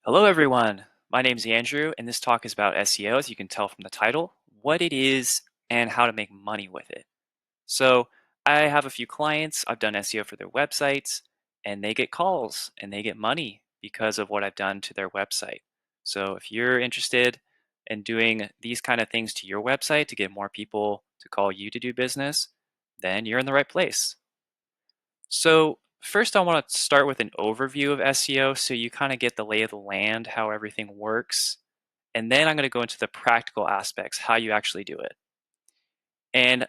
Hello, everyone. My name is Andrew, and this talk is about SEO, as you can tell from the title, what it is, and how to make money with it. So, I have a few clients. I've done SEO for their websites, and they get calls and they get money because of what I've done to their website. So, if you're interested in doing these kind of things to your website to get more people to call you to do business, then you're in the right place. So first I want to start with an overview of SEO so you kind of get the lay of the land, how everything works. And then I'm going to go into the practical aspects, how you actually do it. And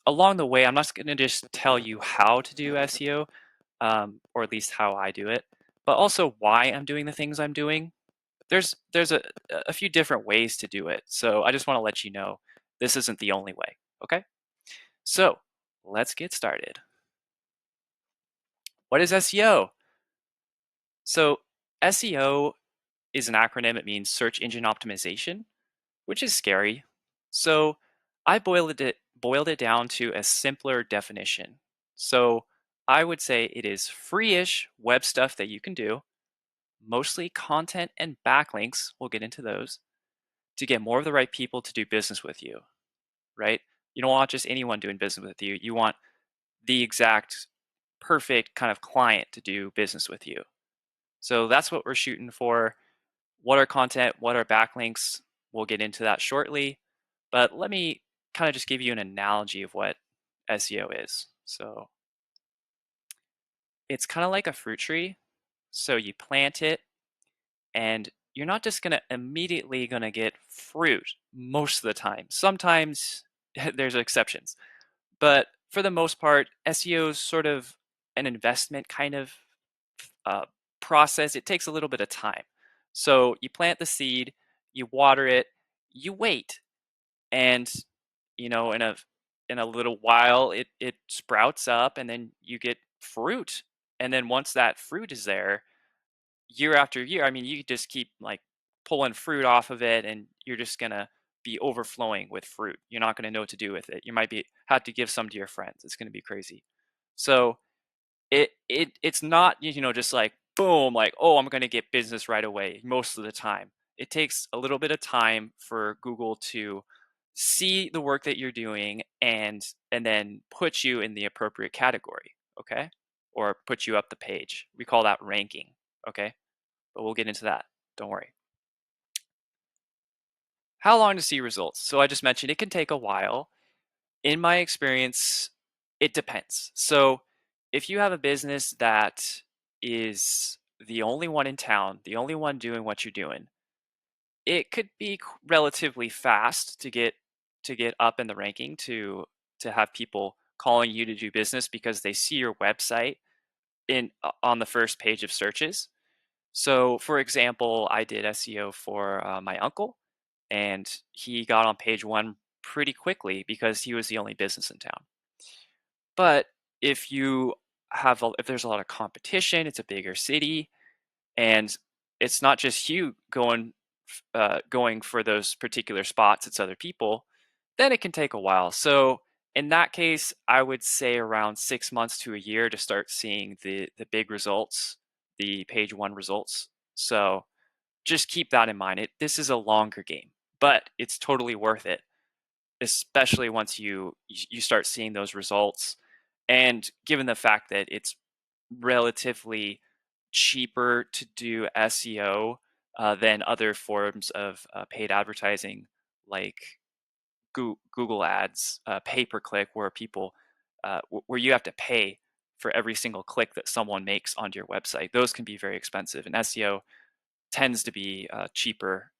along the way, I'm not going to just tell you how to do SEO, or at least how I do it, but also why I'm doing the things I'm doing. There's a few different ways to do it. So I just want to let you know this isn't the only way. Okay? So let's get started. What is SEO? So SEO is an acronym. It means search engine optimization, which is scary. So I boiled it down to a simpler definition. So I would say it is free-ish web stuff that you can do, mostly content and backlinks. We'll get into those to get more of the right people to do business with you, right? You don't want just anyone doing business with you. You want the exact perfect kind of client to do business with you. So that's what we're shooting for. What are content? What are backlinks? We'll get into that shortly. But let me kind of just give you an analogy of what SEO is. So it's kind of like a fruit tree. So you plant it and you're not just going to immediately going to get fruit most of the time. Sometimes there's exceptions. But for the most part, SEO is sort of an investment kind of uh, process. It takes a little bit of time. So you plant the seed, you water it, you wait, and in a little while it sprouts up, and then you get fruit. And then once that fruit is there, year after year, I mean, you just keep like pulling fruit off of it, and you're just gonna be overflowing with fruit. You're not gonna know what to do with it. You might be have to give some to your friends. It's gonna be crazy. So it's not just like boom, like, oh, I'm going to get business right away most of the time. It takes a little bit of time for Google to see the work that you're doing and then put you in the appropriate category. Okay, or put you up the page. We call that ranking. Okay, but we'll get into that, don't worry. How long to see results? So I just mentioned it can take a while. In my experience, it depends. So if you have a business that is the only one in town, the only one doing what you're doing, it could be relatively fast to get up in the ranking to have people calling you to do business because they see your website in on the first page of searches. So, for example, I did SEO for my uncle, and he got on page one pretty quickly because he was the only business in town. But if you if there's a lot of competition, it's a bigger city, and it's not just you going for those particular spots, it's other people, then it can take a while. So in that case, I would say around 6 months to a year to start seeing the big results, the page one results. So just keep that in mind. This is a longer game, but it's totally worth it, especially once you start seeing those results. And given the fact that it's relatively cheaper to do SEO than other forms of paid advertising, like Google Ads, pay per click, where where you have to pay for every single click that someone makes onto your website. Those can be very expensive, and SEO tends to be a cheaper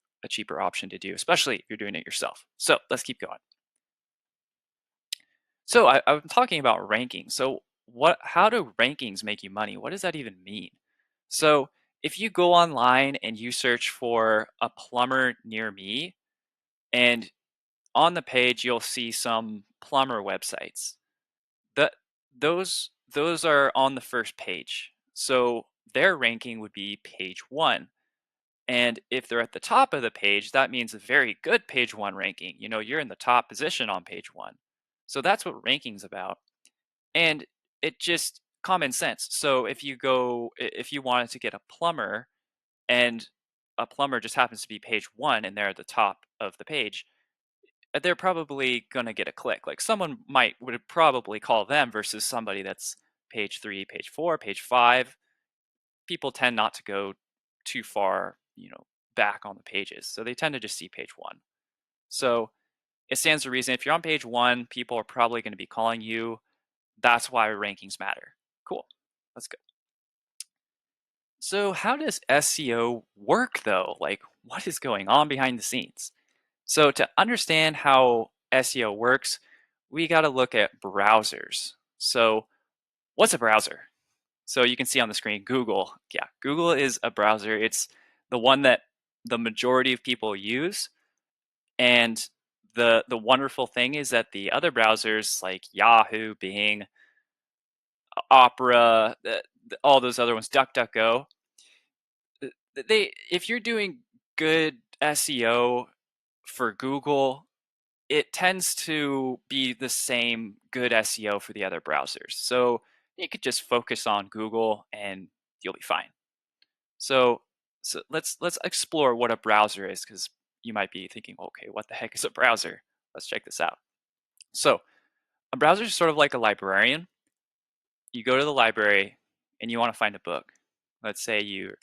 option to do, especially if you're doing it yourself. So let's keep going. So I'm talking about rankings. So how do rankings make you money? What does that even mean? So if you go online and you search for a plumber near me, and on the page you'll see some plumber websites. That those are on the first page. So their ranking would be page one. And if they're at the top of the page, that means a very good page one ranking. You're in the top position on page one. So that's what ranking's about. And it just common sense. So if you wanted to get a plumber and a plumber just happens to be page 1 and they're at the top of the page, they're probably going to get a click. Like someone would probably call them versus somebody that's page 3, page 4, page 5. People tend not to go too far, back on the pages. So they tend to just see page 1. So it stands to reason if you're on page 1, people are probably going to be calling you. That's why rankings matter. Cool. Let's go. So how does SEO work though? Like what is going on behind the scenes? So to understand how SEO works, we got to look at browsers. So what's a browser? So you can see on the screen, Google. Yeah, Google is a browser. It's the one that the majority of people use. And the wonderful thing is that the other browsers like Yahoo, Bing, Opera, all those other ones, DuckDuckGo, if you're doing good SEO for Google, it tends to be the same good SEO for the other browsers. So you could just focus on Google and you'll be fine. So let's explore what a browser is, because you might be thinking, okay, what the heck is a browser? Let's check this out. So a browser is sort of like a librarian. You go to the library and you want to find a book. Let's say you're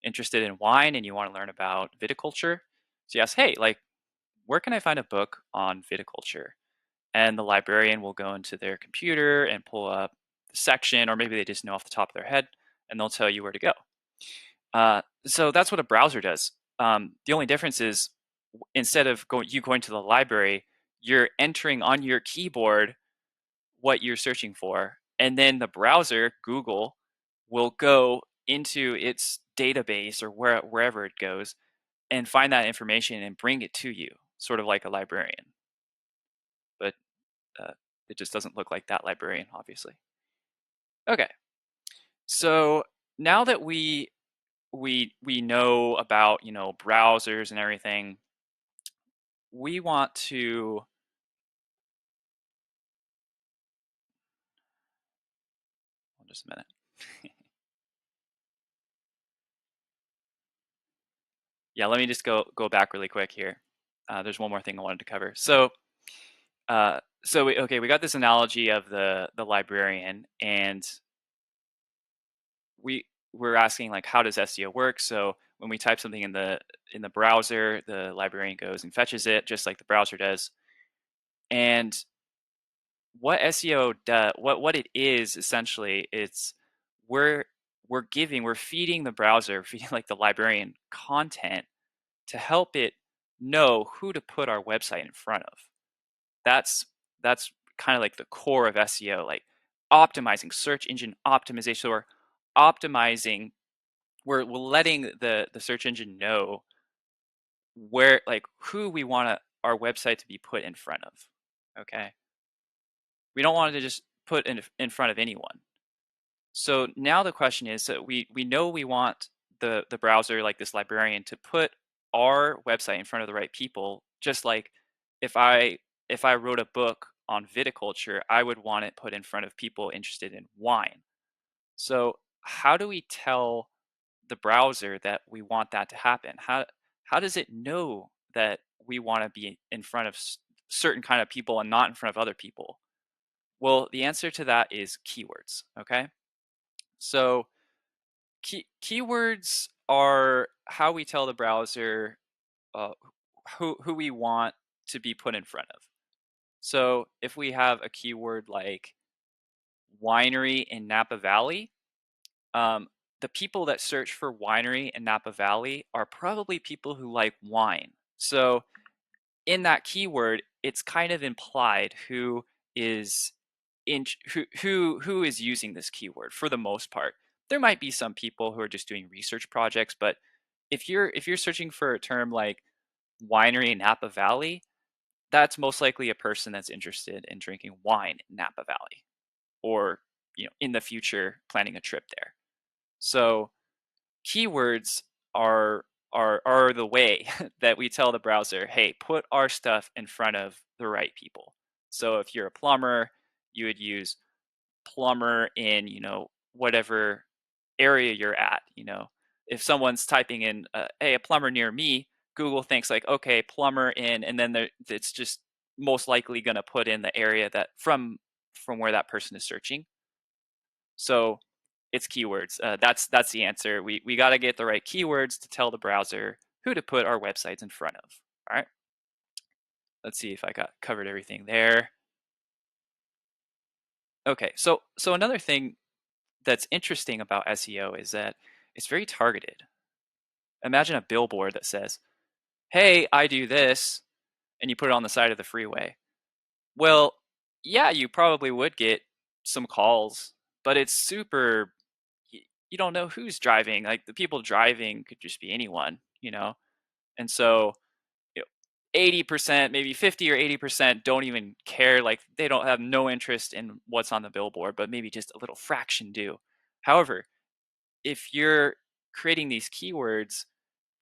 interested in wine and you want to learn about viticulture. So you ask, hey, like, where can I find a book on viticulture? And the librarian will go into their computer and pull up the section, or maybe they just know off the top of their head, and they'll tell you where to go. So that's what a browser does. The only difference is instead of going to the library, you're entering on your keyboard what you're searching for, and then the browser, Google, will go into its database or wherever it goes and find that information and bring it to you, sort of like a librarian. But uh, it just doesn't look like that librarian, obviously. Okay, so now that we know about browsers and everything, we want to just a minute. Yeah, let me just go back really quick here. There's one more thing I wanted to cover. Okay, we got this analogy of the librarian, and we're asking like how does SEO work? So when we type something in the browser, the librarian goes and fetches it just like the browser does. And what SEO does, what it is essentially, it's we're we're feeding the browser, feeding like the librarian content to help it know who to put our website in front of. That's kind of like the core of SEO, like optimizing, search engine optimization. So we're optimizing, we're letting the search engine know where, like, who we want our website to be put in front of. Okay, we don't want it to just put in front of anyone. So now the question is, so we know we want the browser, like this librarian, to put our website in front of the right people. Just like if I wrote a book on viticulture, I would want it put in front of people interested in wine. So how do we tell the browser that we want that to happen? How does it know that we want to be in front of certain kind of people and not in front of other people? Well, the answer to that is keywords. Okay, so keywords are how we tell the browser uh, who we want to be put in front of. So if we have a keyword like winery in Napa Valley, um, the people that search for winery in Napa Valley are probably people who like wine. So in that keyword, it's kind of implied is who is using this keyword for the most part. There might be some people who are just doing research projects, but if you're searching for a term like winery in Napa Valley, that's most likely a person that's interested in drinking wine in Napa Valley, or in the future planning a trip there. So keywords are the way that we tell the browser, hey, put our stuff in front of the right people. So if you're a plumber, you would use plumber in whatever area you're at. if someone's typing in, hey, a plumber near me, Google thinks like, okay, plumber in, and then it's just most likely going to put in the area that from where that person is searching. So it's keywords. That's the answer. We got to get the right keywords to tell the browser who to put our websites in front of. All right. Let's see if I got covered everything there. Okay. So another thing that's interesting about SEO is that it's very targeted. Imagine a billboard that says, "Hey, I do this," and you put it on the side of the freeway. Well, yeah, you probably would get some calls, but it's super you don't know who's driving. Like the people driving could just be anyone, you know? And so, you know, 80%, maybe 50 or 80% don't even care. Like they don't have no interest in what's on the billboard, but maybe just a little fraction do. However, if you're creating these keywords,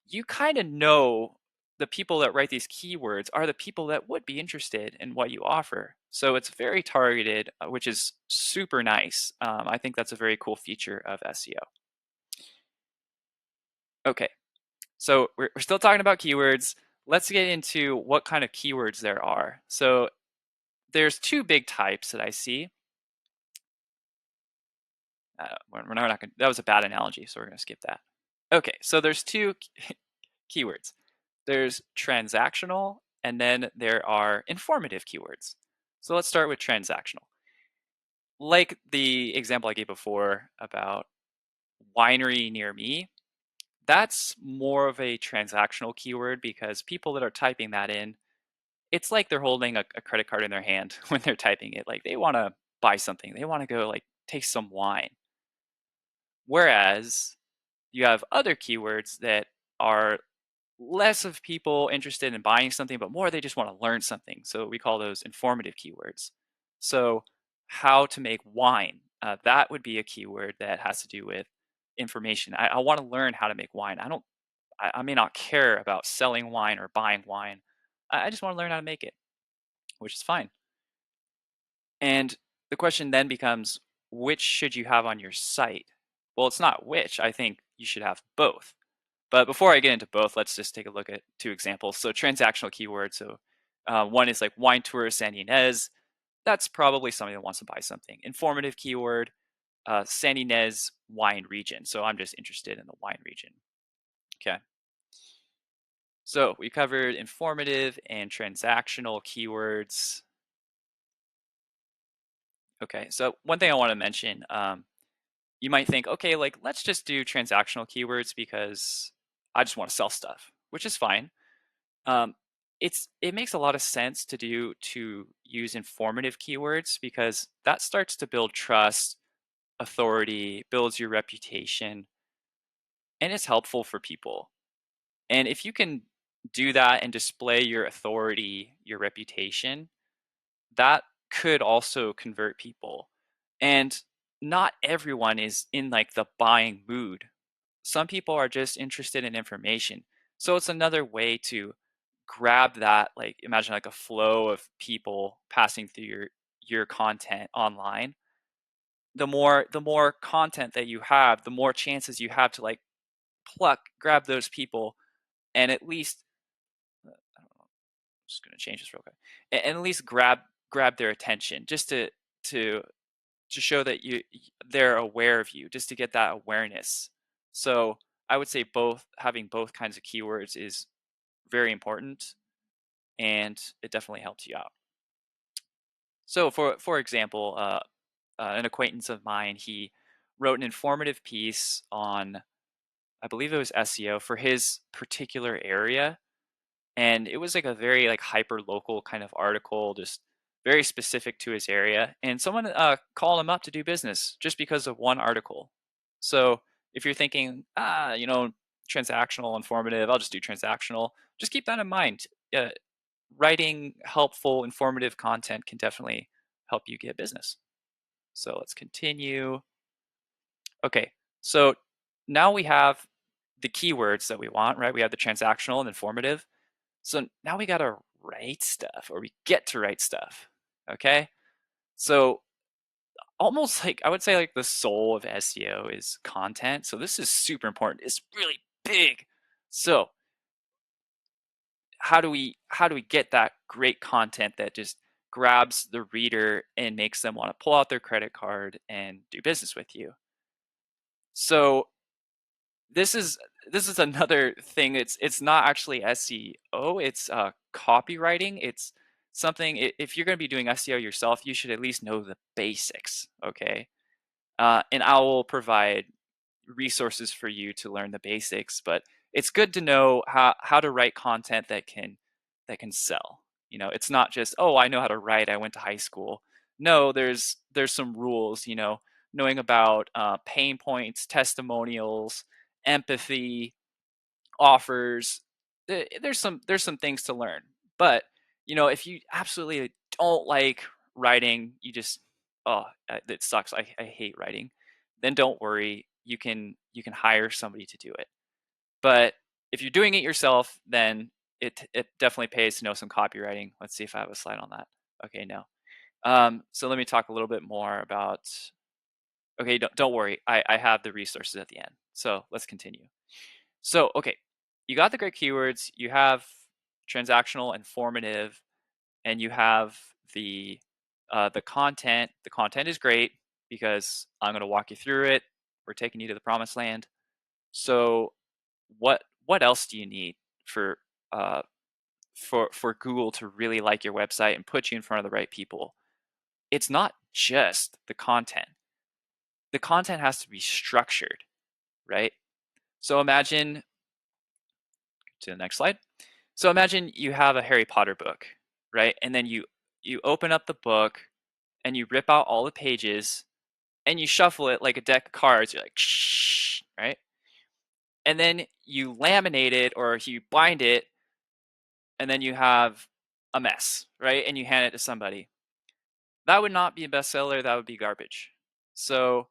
you kind of know the people that write these keywords are the people that would be interested in what you offer. So it's very targeted, which is super nice. I think that's a very cool feature of SEO. Okay, so we're still talking about keywords. Let's get into what kind of keywords there are. So there's two big types that I see. We're not gonna, that was a bad analogy, so we're going to skip that. Okay, so there's two keywords. There's transactional, and then there are informative keywords. So let's start with transactional. Like the example I gave before about winery near me, that's more of a transactional keyword because people that are typing that in, it's like they're holding a credit card in their hand when they're typing it. Like they want to buy something, they want to go like taste some wine. Whereas you have other keywords that are less of people interested in buying something, but more they just want to learn something. So we call those informative keywords. So how to make wine, that would be a keyword that has to do with information. I want to learn how to make wine. I may not care about selling wine or buying wine. I just want to learn how to make it, which is fine. And the question then becomes, which should you have on your site? Well, it's not which. I think you should have both. But before I get into both, let's just take a look at two examples. So transactional keywords. So one is like wine tourist San Ynez. That's probably somebody that wants to buy something. Informative keyword, San Ynez wine region. So I'm just interested in the wine region. Okay. So we covered informative and transactional keywords. Okay. So one thing I want to mention, you might think, okay, like let's just do transactional keywords because I just want to sell stuff, which is fine. Um, it makes a lot of sense to use informative keywords because that starts to build trust, authority, builds your reputation, and it's helpful for people. And if you can do that and display your authority, your reputation, that could also convert people. And not everyone is in like the buying mood. Some people are just interested in information. So it's another way to grab that, like imagine like a flow of people passing through your content online. The more content that you have, the more chances you have to like grab those people and at least I don't know, I'm just gonna change this real quick. And at least grab their attention just to to show that they're aware of you, just to get that awareness. So I would say having both kinds of keywords is very important and it definitely helps you out. So for example, an acquaintance of mine, he wrote an informative piece on, I believe it was SEO for his particular area, and it was like a very like hyper local kind of article, just very specific to his area. And someone called him up to do business just because of one article. So if you're thinking, transactional, informative, I'll just do transactional. Just keep that in mind. Writing helpful, informative content can definitely help you get business. So let's continue. Okay, so now we have the keywords that we want, right? We have the transactional and informative. So now we got to write stuff, or we get to write stuff. Okay, so almost like I would say like the soul of SEO is content. So this is super important. It's really big. So how do we get that great content that just grabs the reader and makes them want to pull out their credit card and do business with you? So this is this is another thing. It's not actually SEO. It's copywriting. It's something. If you're going to be doing SEO yourself, you should at least know the basics. Okay, and I will provide resources for you to learn the basics. But it's good to know how to write content that can sell. It's not just, oh, I know how to write, I went to high school. No, there's some rules. Knowing about pain points, testimonials, empathy, offers. There's some things to learn. But if you absolutely don't like writing, you just, oh, it sucks. I hate writing. Then don't worry. You can hire somebody to do it. But if you're doing it yourself, then it definitely pays to know some copywriting. Let's see if I have a slide on that. Okay, no. So let me talk a little bit more about. Okay, don't worry. I have the resources at the end. So let's continue. So, okay, you got the great keywords, you have transactional, informative, and you have the content. The content is great because I'm going to walk you through it. We're taking you to the promised land. So, what else do you need for uh, for Google to really like your website and put you in front of the right people? It's not just the content. The content has to be structured, right? So imagine, to the next slide. So imagine you have a Harry Potter book, right? And then you open up the book and you rip out all the pages and you shuffle it like a deck of cards. You're like, shh, right? And then you laminate it or you bind it, and then you have a mess, right? And you hand it to somebody. That would not be a bestseller. That would be garbage. So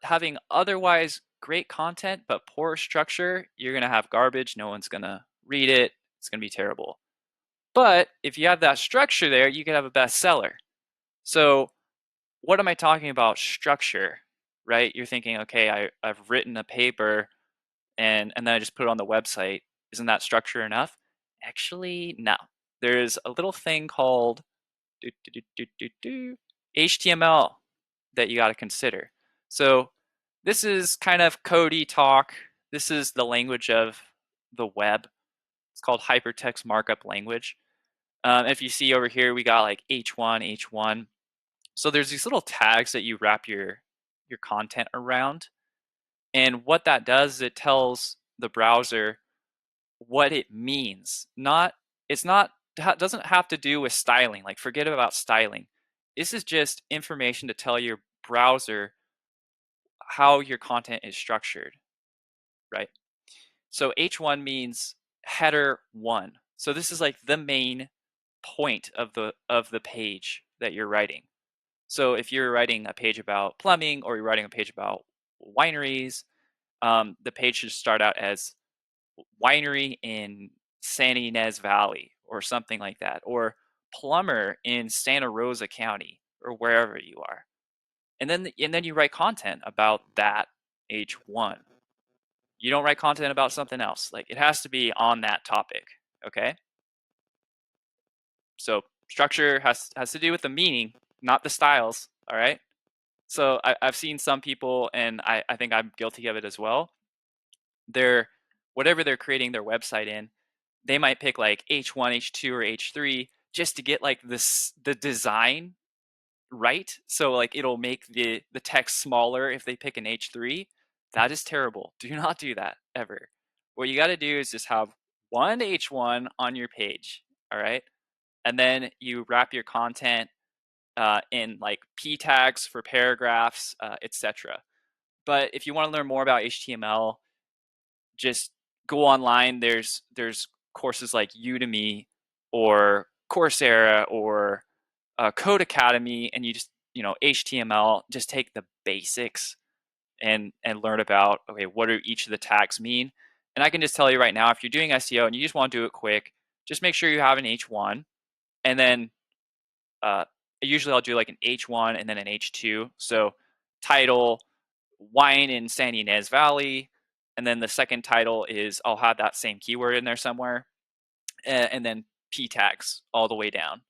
having otherwise great content but poor structure, you're gonna have garbage. No one's gonna read it. It's gonna be terrible. But if you have that structure there, you could have a bestseller. So what am I talking about structure, right? You're thinking, okay, I've written a paper and then I just put it on the website. Isn't that structure enough? Actually, no. There's a little thing called HTML that you got to consider. So this is kind of codey talk. This is the language of the web. It's called hypertext markup language. If you see over here, we got like H1, H1. So there's these little tags that you wrap your content around. And what that does is it tells the browser what it means. It's not doesn't have to do with styling. Like, forget about styling. This is just information to tell your browser how your content is structured, right? So H1 means header 1. So this is like the main point of the page that you're writing. So if you're writing a page about plumbing or you're writing a page about wineries, the page should start out as winery in San Ynez Valley or something like that, or plumber in Santa Rosa County or wherever you are. And then you write content about that H1. You don't write content about something else. Like, it has to be on that topic, okay? So structure has to do with the meaning, not the styles, all right? So I've seen some people, and I think I'm guilty of it as well. They're whatever they're creating their website in, they might pick like H1, H2, or H3 just to get like the design right. So like it'll make the text smaller if they pick an H3. That is terrible. Do not do that ever. What you got to do is just have one H1 on your page, all right? And then you wrap your content in like P tags for paragraphs, etc. But if you want to learn more about HTML, just go online. There's courses like Udemy or Coursera or Code Academy, and you just HTML. Just take the basics and learn about, okay, what do each of the tags mean. And I can just tell you right now, if you're doing SEO and you just want to do it quick, just make sure you have an H1, and then usually I'll do like an H1 and then an H2. So title, wine in San Ynez Valley, and then the second title is I'll have that same keyword in there somewhere, and then P tags all the way down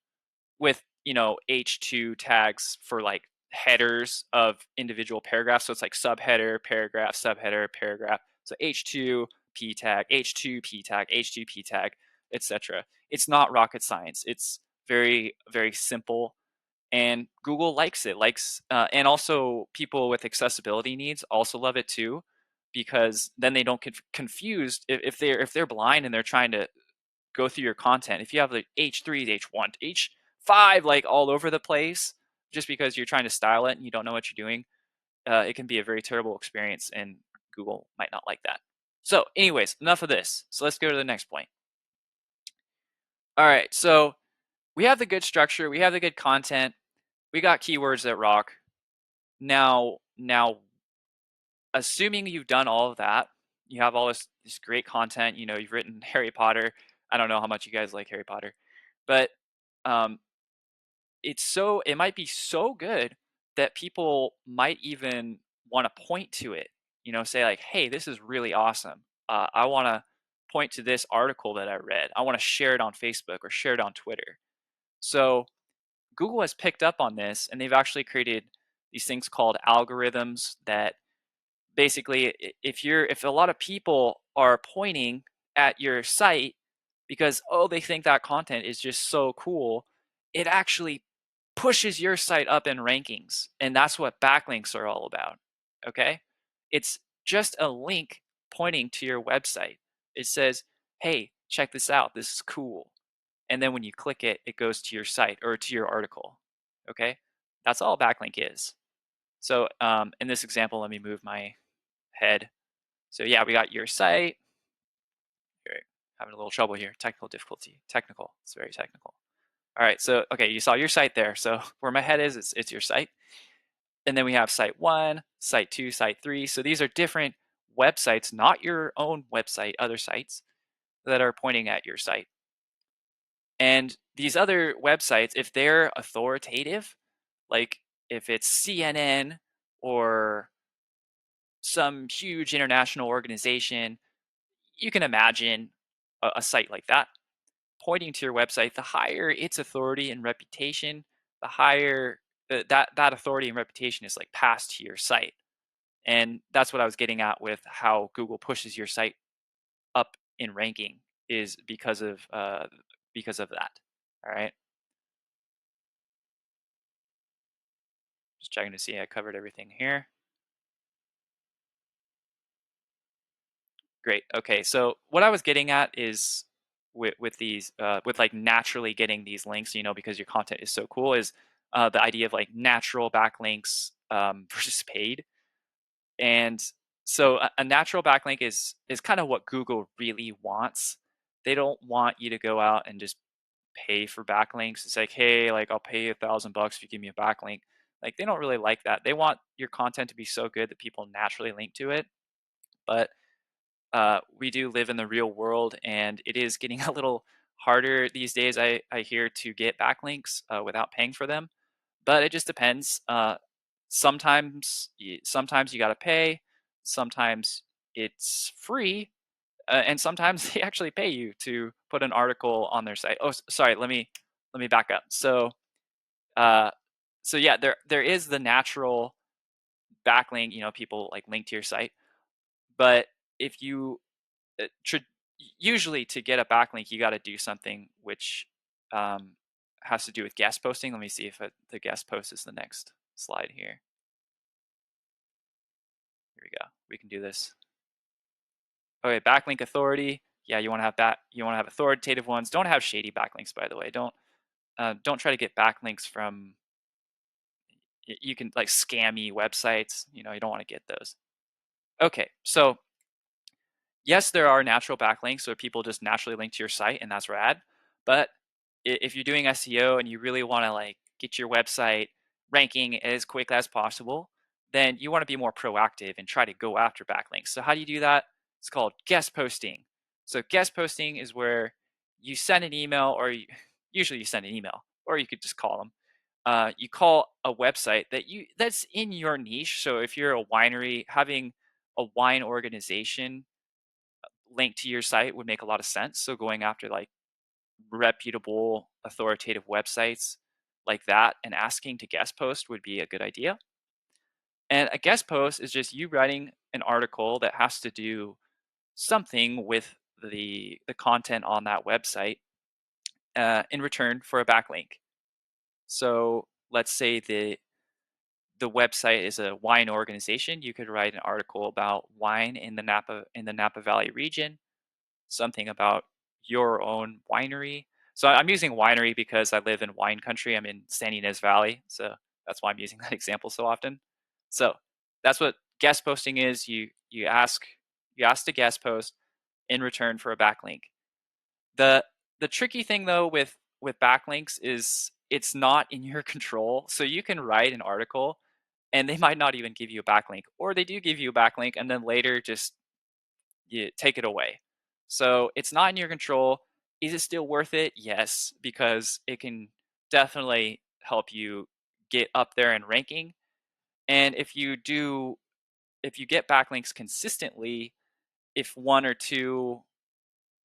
with, H2 tags for like headers of individual paragraphs. So it's like subheader, paragraph, subheader, paragraph. So H2 P tag, H2 P tag, H2 P tag, etc. It's not rocket science. It's very, very simple, and Google likes it. And also people with accessibility needs also love it too, because then they don't get confused if they're blind and they're trying to go through your content. If you have like H3, H1, H5, like all over the place, just because you're trying to style it and you don't know what you're doing, it can be a very terrible experience, and Google might not like that. So, anyways, enough of this. So let's go to the next point. All right, so we have the good structure, we have the good content, we got keywords that rock. Now, assuming you've done all of that, you have all this great content. You've written Harry Potter. I don't know how much you guys like Harry Potter, but um, it might be so good that people might even want to point to it. Say like, hey, this is really awesome. I want to point to this article that I read. I want to share it on Facebook or share it on Twitter. So Google has picked up on this, and they've actually created these things called algorithms that basically, if a lot of people are pointing at your site because, oh, they think that content is just so cool, it actually pushes your site up in rankings, and that's what backlinks are all about. Okay, it's just a link pointing to your website. It says, hey, check this out, this is cool, and then when you click it, it goes to your site or to your article. Okay, that's all a backlink is. So in this example, let me move my head. So yeah, we got your site. You're having a little trouble here. Technical difficulty. Technical. It's very technical. All right. So okay, you saw your site there. So where my head is, it's your site. And then we have site 1, site 2, site 3. So these are different websites, not your own website, other sites that are pointing at your site. And these other websites, if they're authoritative, like if it's CNN or some huge international organization, you can imagine a site like that pointing to your website. The higher its authority and reputation, the higher that authority and reputation is like passed to your site. And that's what I was getting at with how Google pushes your site up in ranking, is because of that. All right, just checking to see I covered everything here. Great. Okay, so what I was getting at is with these with like naturally getting these links, because your content is so cool, is the idea of like natural backlinks versus paid. And so a natural backlink is kind of what Google really wants. They don't want you to go out and just pay for backlinks. It's like, hey, like I'll pay you $1,000 if you give me a backlink. Like they don't really like that. They want your content to be so good that people naturally link to it. But we do live in the real world, and it is getting a little harder these days. I hear, to get backlinks without paying for them, but it just depends. Sometimes you got to pay, sometimes it's free, and sometimes they actually pay you to put an article on their site. Oh, sorry. Let me back up. Uh, so yeah, there is the natural backlink. People like link to your site, but if you usually, to get a backlink, you got to do something which um, has to do with guest posting. Let me see if the guest post is the next slide here. Here we go. We can do this. Okay, backlink authority. Yeah, you want to have You want to have authoritative ones. Don't have shady backlinks, by the way. Don't try to get backlinks from, you can like scammy websites. You don't want to get those. Okay, so yes, there are natural backlinks, so people just naturally link to your site, and that's rad. But if you're doing SEO and you really want to like get your website ranking as quick as possible, then you want to be more proactive and try to go after backlinks. So how do you do that? It's called guest posting. So guest posting is where you send an email, usually you send an email, or you could just call them. you call a website that's in your niche. So if you're a winery, having a wine organization linked to your site would make a lot of sense. So going after like reputable, authoritative websites like that and asking to guest post would be a good idea. And a guest post is just you writing an article that has to do something with the content on that website in return for a backlink. So let's say the website is a wine organization. You could write an article about wine in the Napa Valley region, something about your own winery. So I'm using winery because I live in wine country. I'm in San Ynez Valley, so that's why I'm using that example so often. So that's what guest posting is. You ask to guest post in return for a backlink. The the tricky thing though with backlinks is it's not in your control. So you can write an article and they might not even give you a backlink, or they do give you a backlink and then later just you take it away. So it's not in your control. Is it still worth it? Yes, because it can definitely help you get up there in ranking. And if you get backlinks consistently, if one or two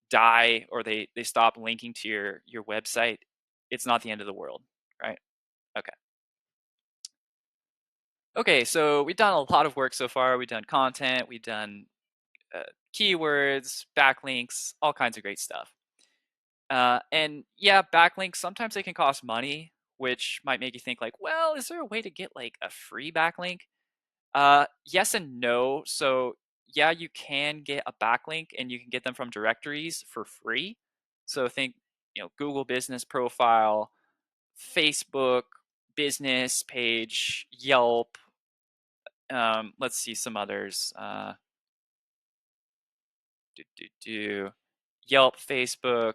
die or they stop linking to your website, it's not the end of the world, right? Okay. Okay, so we've done a lot of work so far. We've done content, we've done uh, keywords, backlinks, all kinds of great stuff. And yeah, backlinks sometimes they can cost money, which might make you think like, well, is there a way to get like a free backlink? Yes and no. So yeah, you can get a backlink and you can get them from directories for free. So think, Google Business Profile, Facebook business page, Yelp. Let's see some others. Do, do, do. Yelp, Facebook.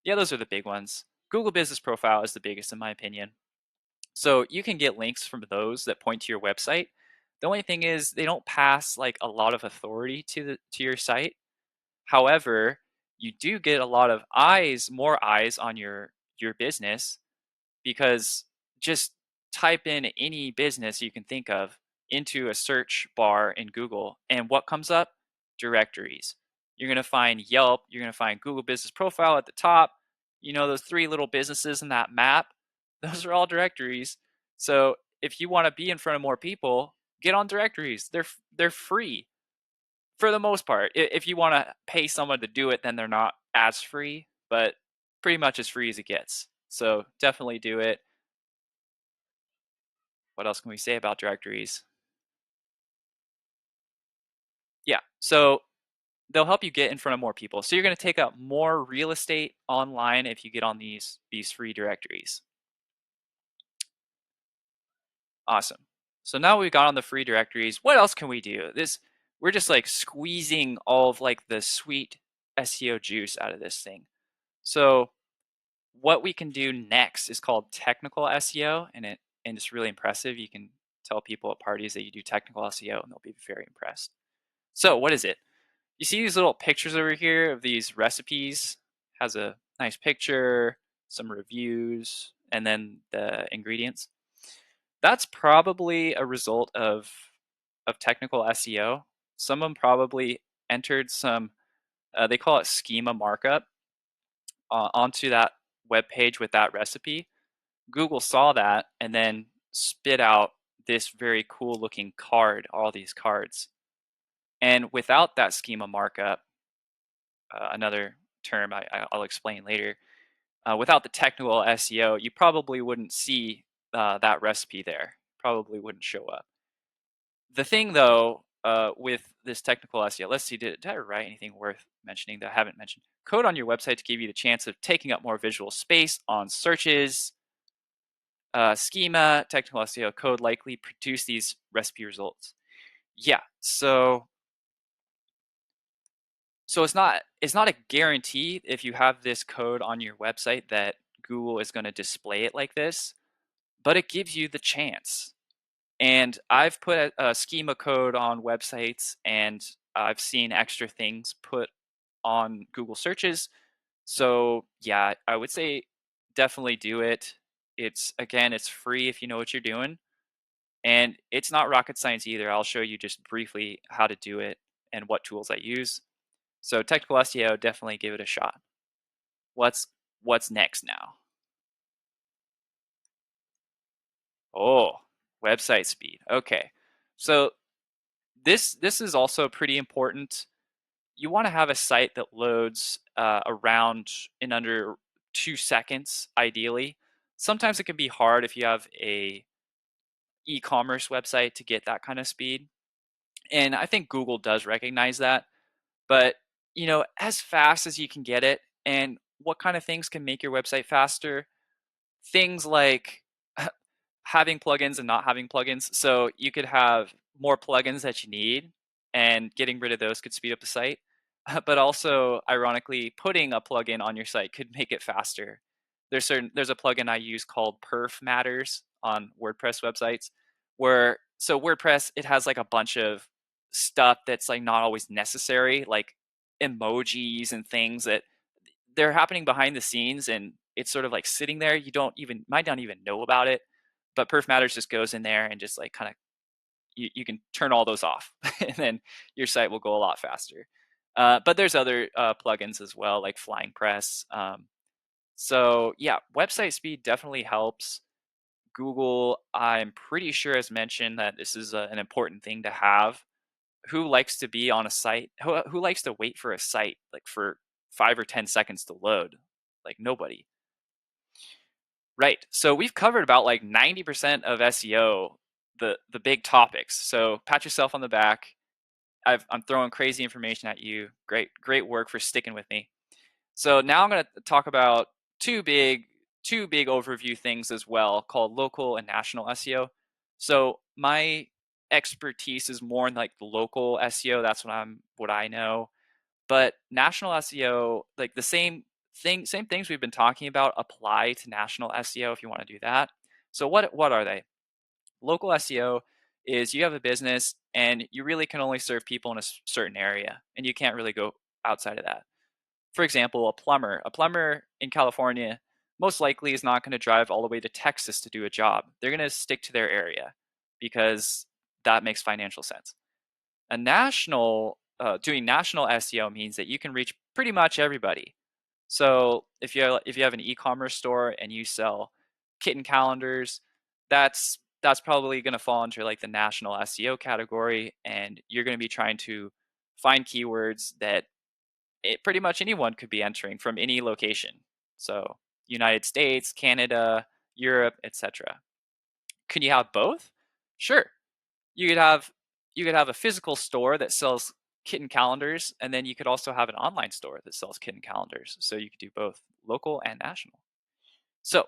Yeah, those are the big ones. Google Business Profile is the biggest in my opinion. So you can get links from those that point to your website. The only thing is they don't pass like a lot of authority to your site. However, you do get a lot of more eyes on your business because just type in any business you can think of into a search bar in Google, and what comes up? Directories. You're going to find Yelp, you're going to find Google Business Profile at the top. Those three little businesses in that map, those are all directories. So if you want to be in front of more people, get on directories. They're free for the most part. If you want to pay someone to do it, then they're not as free, but pretty much as free as it gets. So definitely do it. What else can we say about directories? Yeah, so they'll help you get in front of more people. So you're going to take up more real estate online if you get on these free directories. Awesome. So now we've got on the free directories. What else can we do? We're just like squeezing all of like the sweet SEO juice out of this thing. So what we can do next is called technical SEO, and it's really impressive. You can tell people at parties that you do technical SEO, and they'll be very impressed. So what is it? You see these little pictures over here of these recipes? Has a nice picture, some reviews, and then the ingredients. That's probably a result of technical SEO. Someone probably entered some they call it schema markup onto that web page with that recipe. Google saw that and then spit out this very cool looking card, all these cards. And without that schema markup, another term I'll explain later, without the technical SEO, you probably wouldn't see that recipe there. Probably wouldn't show up. The thing though, with this technical SEO, let's see, did I write anything worth mentioning that I haven't mentioned? Code on your website to give you the chance of taking up more visual space on searches. Schema, technical SEO code likely produce these recipe results. Yeah, so it's not a guarantee if you have this code on your website that Google is going to display it like this, but it gives you the chance. And I've put a schema code on websites and I've seen extra things put on Google searches. So yeah, I would say definitely do it. It's free if you know what you're doing, and it's not rocket science either. I'll show you just briefly how to do it and what tools I use. So technical SEO, definitely give it a shot. What's what's next now? Oh, website speed. Okay. So this is also pretty important. You want to have a site that loads around in under 2 seconds, ideally. Sometimes it can be hard if you have a e-commerce website to get that kind of speed. And I think Google does recognize that. But, as fast as you can get it, and what kind of things can make your website faster? Things like having plugins and not having plugins. So you could have more plugins that you need, and getting rid of those could speed up the site. But also, ironically, putting a plugin on your site could make it faster. There's a plugin I use called Perf Matters on WordPress websites, where so WordPress, it has like a bunch of stuff that's like not always necessary, like emojis and things that they're happening behind the scenes, and it's sort of like sitting there. You don't even might not even know about it, but Perf Matters just goes in there and just like kind of you can turn all those off, and then your site will go a lot faster. But there's other plugins as well, like Flying Press. So yeah, website speed definitely helps. Google, I'm pretty sure, has mentioned that this is an important thing to have. Who likes to be on a site? Who likes to wait for a site like for 5 or 10 seconds to load? Like nobody. Right. So we've covered about like 90% of SEO, the big topics. So pat yourself on the back. I'm throwing crazy information at you. Great work for sticking with me. So now I'm going to talk about two big two big overview things as well, called local and national SEO. So my expertise is more in like the local SEO. That's what I know. But national SEO, like the same things we've been talking about apply to national SEO if you want to do that. So what are they? Local SEO is you have a business and you really can only serve people in a certain area, and you can't really go outside of that. For example, a plumber. A plumber in California most likely is not going to drive all the way to Texas to do a job. They're going to stick to their area because that makes financial sense. A national Doing national SEO means that you can reach pretty much everybody. So if you have an e-commerce store and you sell kitten calendars, that's probably going to fall into like the national SEO category, and you're going to be trying to find keywords that pretty much anyone could be entering from any location. So United States, Canada, Europe, etc. Can you have both? Sure. You could have you could have a physical store that sells kitten calendars, and then you could also have an online store that sells kitten calendars. So you could do both local and national. So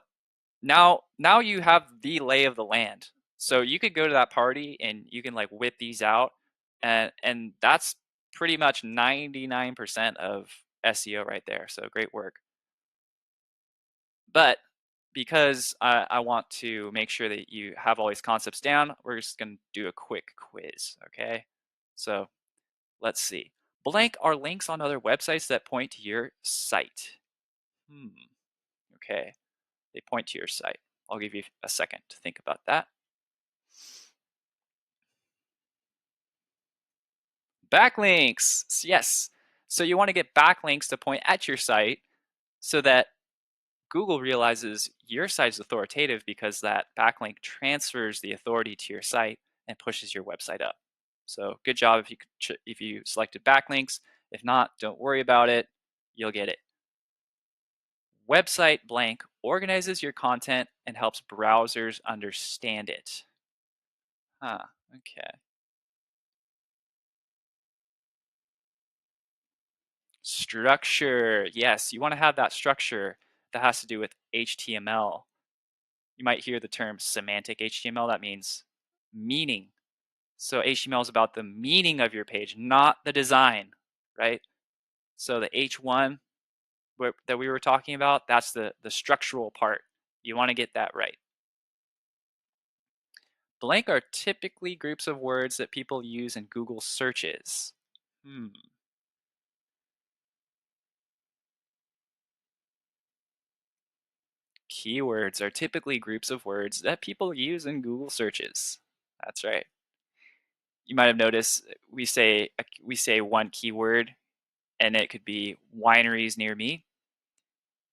now you have the lay of the land. So you could go to that party and you can like whip these out, and that's pretty much 99% of SEO right there. So great work. But because I want to make sure that you have all these concepts down, we're just going to do a quick quiz, okay? So let's see. Blank are links on other websites that point to your site. Okay. They point to your site. I'll give you a second to think about that. Backlinks. Yes. So you want to get backlinks to point at your site so that Google realizes your site is authoritative, because that backlink transfers the authority to your site and pushes your website up. So good job if you selected backlinks. If not, don't worry about it. You'll get it. Website blank organizes your content and helps browsers understand it. Okay. Structure. Yes, you want to have that structure that has to do with HTML. You might hear the term semantic HTML. That means meaning. So HTML is about the meaning of your page, not the design, right? So the H1 that we were talking about, that's the structural part. You want to get that right. Blank are typically groups of words that people use in Google searches. Keywords are typically groups of words that people use in Google searches. That's right. You might have noticed we say one keyword and it could be wineries near me.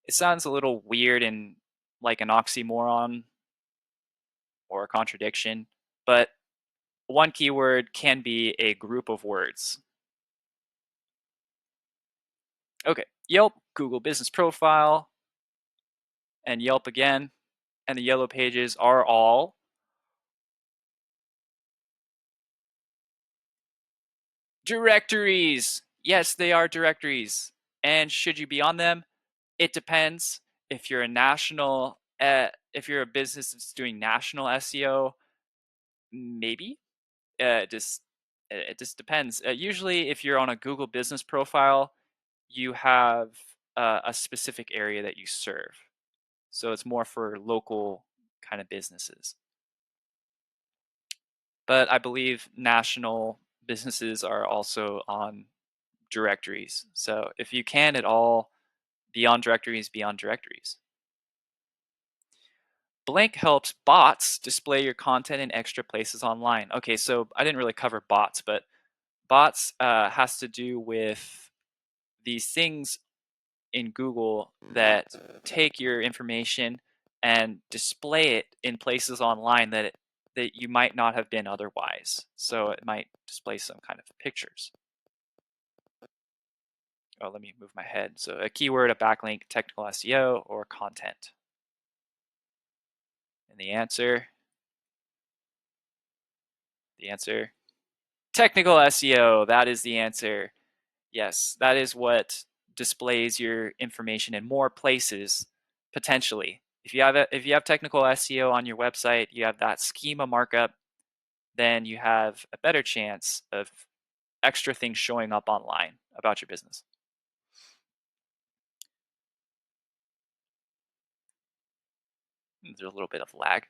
It sounds a little weird and like an oxymoron or a contradiction, but one keyword can be a group of words. Okay, Yelp, Google Business Profile, and Yelp again, and the yellow pages are all directories. Yes, they are directories. And should you be on them? It depends. If you're if you're a business that's doing national SEO, maybe. Uh, it just it just depends. Usually, if you're on a Google Business Profile, you have a specific area that you serve. So it's more for local kind of businesses. But I believe national businesses are also on directories. So if you can at all be on directories, be on directories. Blank helps bots display your content in extra places online. Okay, so I didn't really cover bots, but bots has to do with these things in Google that take your information and display it in places online that you might not have been otherwise. So it might display some kind of pictures. Oh, let me move my head. So a keyword, a backlink, technical SEO, or content. And the answer, technical SEO. That is the answer. Yes, that is what displays your information in more places potentially. If you have technical SEO on your website, you have that schema markup, then you have a better chance of extra things showing up online about your business. There's a little bit of lag.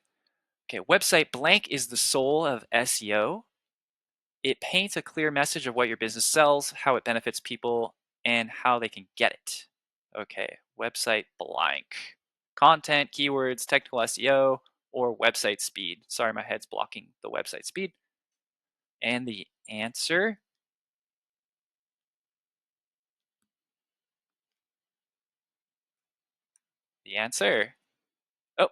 Okay, website blank is the soul of SEO. It paints a clear message of what your business sells, how it benefits people, and how they can get it. Okay, website blank. Content, keywords, technical SEO, or website speed. Sorry, my head's blocking the website speed. And the answer? The answer. Oh,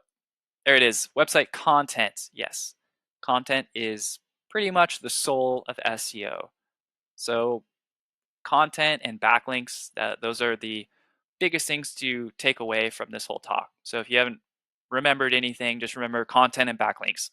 there it is. Website content. Yes. Content is pretty much the soul of SEO. So content and backlinks, those are the biggest things to take away from this whole talk. So if you haven't remembered anything, just remember content and backlinks.